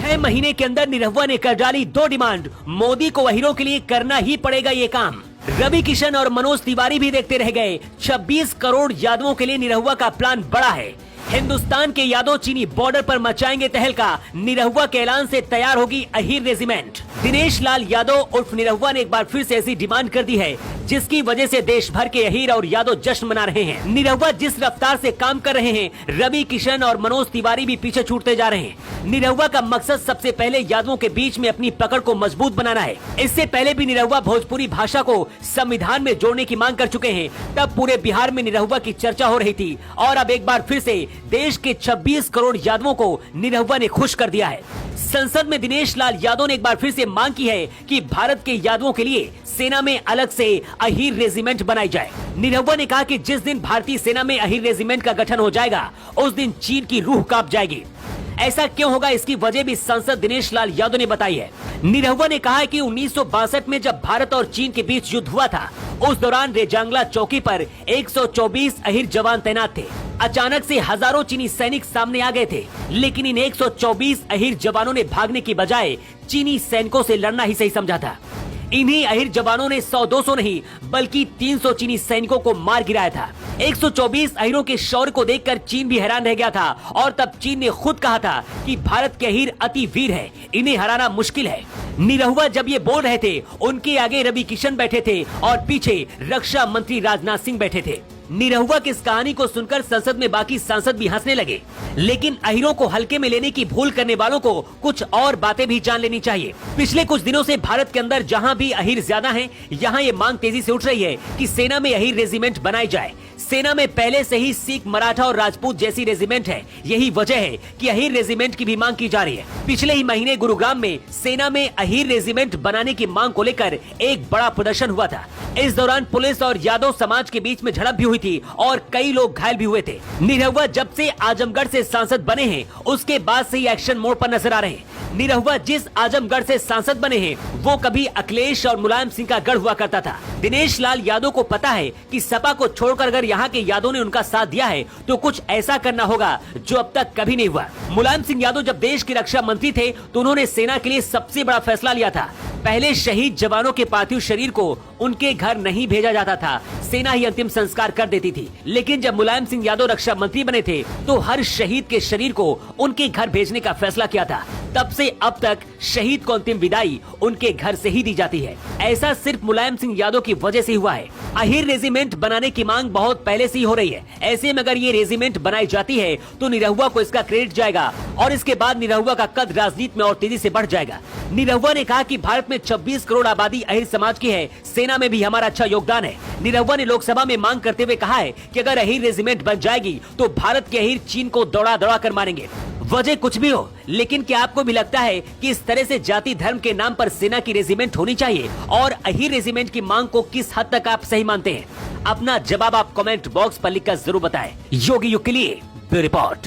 6 महीने के अंदर निरहुआ ने कर डाली 2 डिमांड। मोदी को अहीरों के लिए करना ही पड़ेगा ये काम। रवि किशन और मनोज तिवारी भी देखते रह गए। 26 करोड़ यादवों के लिए निरहुआ का प्लान बड़ा है। हिंदुस्तान के यादव चीनी बॉर्डर पर मचाएंगे तहलका। निरहुआ के ऐलान से तैयार होगी अहीर रेजिमेंट। दिनेश लाल यादव उर्फ निरहुआ ने एक बार फिर से ऐसी डिमांड कर दी है जिसकी वजह से देश भर के अहीर और यादव जश्न मना रहे हैं। निरहुआ जिस रफ्तार से काम कर रहे हैं, रवि किशन और मनोज तिवारी भी पीछे छूटते जा रहे हैं। निरहुआ का मकसद सबसे पहले यादवों के बीच में अपनी पकड़ को मजबूत बनाना है। इससे पहले भी निरहुआ भोजपुरी भाषा को संविधान में जोड़ने की मांग कर चुके हैं। तब पूरे बिहार में निरहुआ की चर्चा हो रही थी और अब एक बार फिर से देश के 26 करोड़ यादवों को निरहुआ ने खुश कर दिया है। संसद में दिनेश लाल यादव ने एक बार फिर से मांग की है कि भारत के यादवों के लिए सेना में अलग से अहीर रेजिमेंट बनाई जाए। निरहुआ ने कहा कि जिस दिन भारतीय सेना में अहीर रेजिमेंट का गठन हो जाएगा उस दिन चीन की रूह कांप जाएगी। ऐसा क्यों होगा, इसकी वजह भी सांसद दिनेश लाल यादव ने बताई है। निरहुआ ने कहा है कि 1962 में जब भारत और चीन के बीच युद्ध हुआ था, उस दौरान रेजांगला चौकी पर 124 अहीर जवान तैनात थे। अचानक से हजारों चीनी सैनिक सामने आ गए थे, लेकिन इन 124 अहीर जवानों ने भागने की बजाय चीनी सैनिकों से लड़ना ही सही समझा था। इन्हीं अहीर जवानों ने 100-200 नहीं बल्कि 300 चीनी सैनिकों को मार गिराया था। 124 अहीरों के शौर्य को देखकर चीन भी हैरान रह गया था और तब चीन ने खुद कहा था कि भारत के अहीर अति वीर है, इन्हें हराना मुश्किल है। निरहुआ जब ये बोल रहे थे, उनके आगे रवि किशन बैठे थे और पीछे रक्षा मंत्री राजनाथ सिंह बैठे थे। निरहुआ की इस कहानी को सुनकर संसद में बाकी सांसद भी हंसने लगे, लेकिन अहीरों को हल्के में लेने की भूल करने वालों को कुछ और बातें भी जान लेनी चाहिए। पिछले कुछ दिनों से भारत के अंदर जहां भी अहीर ज्यादा हैं, यहां ये मांग तेजी से उठ रही है कि सेना में अहीर रेजिमेंट बनाई जाए। सेना में पहले से ही सिख, मराठा और राजपूत जैसी रेजिमेंट है। यही वजह है कि अहीर रेजिमेंट की भी मांग की जा रही है। पिछले ही महीने गुरुग्राम में सेना में अहीर रेजिमेंट बनाने की मांग को लेकर एक बड़ा प्रदर्शन हुआ था। इस दौरान पुलिस और यादव समाज के बीच में झड़प भी हुई थी और कई लोग घायल भी हुए थे। निरहुआ जब से आजमगढ़ से सांसद बने हैं, उसके बाद से ही एक्शन मोड पर नजर आ रहे हैं। निरहुआ जिस आजमगढ़ से सांसद बने हैं, वो कभी अखिलेश और मुलायम सिंह का गढ़ हुआ करता था। दिनेश लाल यादव को पता है कि सपा को छोड़कर अगर यहाँ के यादव ने उनका साथ दिया है तो कुछ ऐसा करना होगा जो अब तक कभी नहीं हुआ। मुलायम सिंह यादव जब देश के रक्षा मंत्री थे तो उन्होंने सेना के लिए सबसे बड़ा फैसला लिया था। पहले शहीद जवानों के पार्थिव शरीर को उनके घर नहीं भेजा जाता था, सेना ही अंतिम संस्कार कर देती थी। लेकिन जब मुलायम सिंह यादव रक्षा मंत्री बने थे तो हर शहीद के शरीर को उनके घर भेजने का फैसला किया था। तब से अब तक शहीद को अंतिम विदाई उनके घर से ही दी जाती है। ऐसा सिर्फ मुलायम सिंह यादव की वजह से हुआ है। अहीर रेजिमेंट बनाने की मांग बहुत पहले से ही हो रही है। ऐसे में अगर ये रेजिमेंट बनाई जाती है तो निरहुआ को इसका क्रेडिट जाएगा और इसके बाद निरहुआ का कद राजनीति में और तेजी से बढ़ जाएगा। निरहुआ ने कहा कि भारत में 26 करोड़ आबादी अहीर समाज की है, सेना में भी हमारा अच्छा योगदान है। निरहुआ ने लोकसभा में मांग करते हुए कहा है कि अगर अहीर रेजिमेंट बन जाएगी तो भारत के अहीर चीन को दौड़ा दौड़ा कर मारेंगे। वजह कुछ भी हो, लेकिन क्या आपको भी लगता है कि इस तरह से जाति धर्म के नाम पर सेना की रेजिमेंट होनी चाहिए? और अहीर रेजिमेंट की मांग को किस हद तक आप सही मानते हैं? अपना जवाब आप कमेंट बॉक्स पर लिखकर जरूर बताएं। योगी युग के लिए ब्यूरो रिपोर्ट।